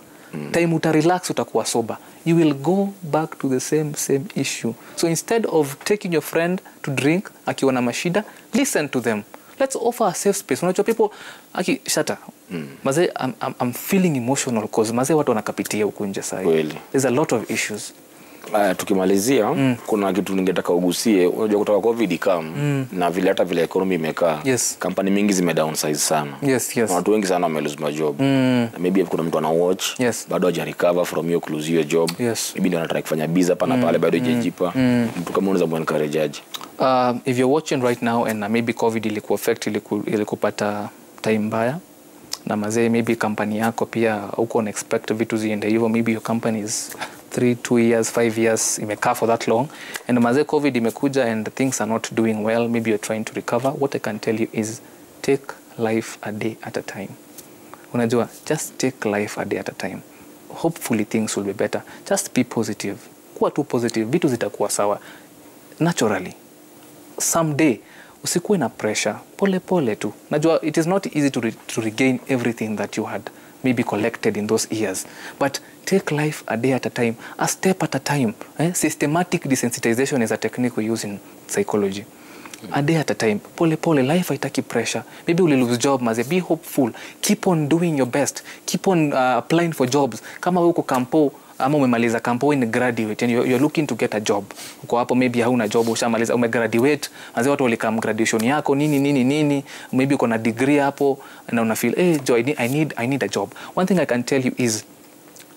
time uta relax utakuwa sober, you will go back to the same issue. So instead of taking your friend to drink akiwa na mashida, listen to them. Let's offer a safe space. Unajua people shata. Maze I'm feeling emotional because maze watu wanakapitia huko nje sasa. There's a lot of issues. Tukimalizia kuna kitu ningetaka ugusie. Unajua kutoka COVID na vile hata vile economy imekaa, company mingi zime downsize sana. Watu wengi sana wame lose my job. Maybe kuna mtu ana watch bado haja recover from your close your job. Maybe ndio anataka kufanya business hapa na pale bado hajajipa. Mtu kama unaweza encourage aje? If you're watching right now and maybe COVID iliku affect ilikupata time mbaya na mazee, maybe company yako pia uko unexpect vitu ziende hivyo, maybe your company is 2 years 5 years imekaa for that long and mazee COVID imekuja and things are not doing well, maybe you're trying to recover. What I can tell you is take life a day at a time. Unajua, just take life a day at a time. Hopefully things will be better. Just be positive. Kuwa tu positive, vitu zitakuwa sawa naturally. Someday usikuwe na pressure, pole pole tu. Najua it is not easy to regain everything that you had maybe collected in those years, but take life a day at a time, a step at a time. Systematic desensitization is a technique we use in psychology. A day at a time, pole pole. Life haitaki pressure. Maybe you lose job, maze, be hopeful, keep on doing your best, keep on applying for jobs. Kama uko kampo ama umemaliza kampo in graduate and you're looking to get a job, uko hapo maybe hauna job, ushamaliza umegraduate, maze watu walikam graduation yako nini, maybe uko na degree hapo na una feel I need a job. One thing I can tell you is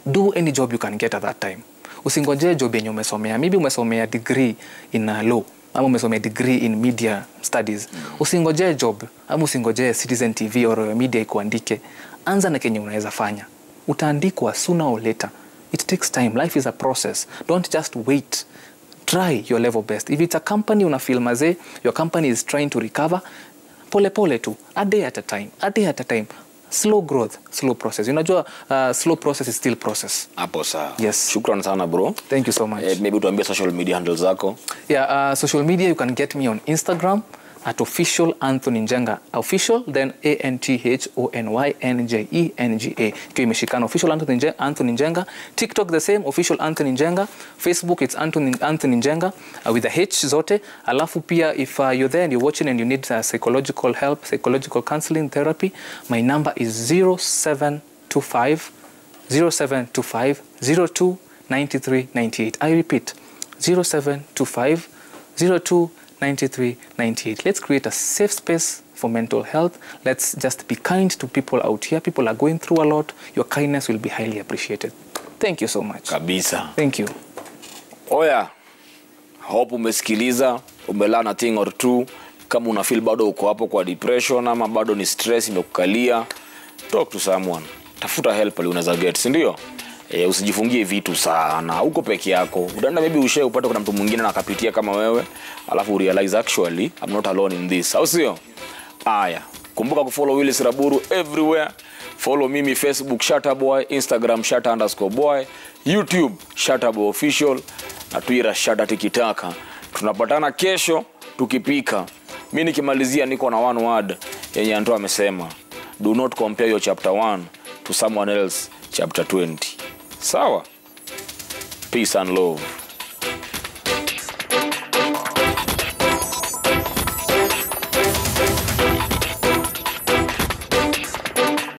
do any job you can get at that time. Usingoje job yenye umesomea, maybe umesomea degree in law ama umesomea degree in media studies. Usingoje job ama usingoje Citizen TV or media ikuandike. Anza na kenye unaweza fanya, utaandikwa sooner or later. It takes time. Life is a process. Don't just wait. Try your level best. If it's a company una feel maze, your company is trying to recover, pole pole tu, a day at a time. Slow growth, slow process. Unajua, slow process is still process. Hapo sawa. Yes. Shukran sana bro. Thank you so much. Maybe tuambie social media handles zako. Yeah, social media you can get me on Instagram at official Anthony Njenga. Official, then ANTHONYNJENGA. Ikiwa imeshikana, official Anthony Njenga. TikTok the same, official Anthony Njenga. Facebook it's Anthony Njenga with the H zote. Alafu pia if you're there and you're watching and you need psychological help, psychological counseling, therapy, my number is 0725 02 93 98. I repeat, 0725 02 93 98. Let's create a safe space for mental health. Let's just be kind to people out here. People are going through a lot. Your kindness will be highly appreciated. Thank you so much. Kabisa. Thank you. Oya, hope umesikiliza, umelana thing or two. Kama una feel bado uko hapo kwa depression ama bado ni stress imekukalia, talk to someone. Tafuta help ali unaweza get, si ndio? Usijifungie vitu sana. Uko peke yako. Unaenda maybe ushare upate kuna mtu mwingine anakapitia kama wewe, alafu realize actually I'm not alone in this. Au sio? Aya. Kumbuka kufollow Willis Raburu everywhere. Follow mimi Facebook Shataboy, Instagram Shata_boy, YouTube Shataboy official na Twitter Shata tikitaka. Tunapatana kesho tukipika. Mimi nikimalizia niko na one word yenye Anto amesema. Do not compare your chapter 1 to someone else chapter 20. Sawa? Peace and love.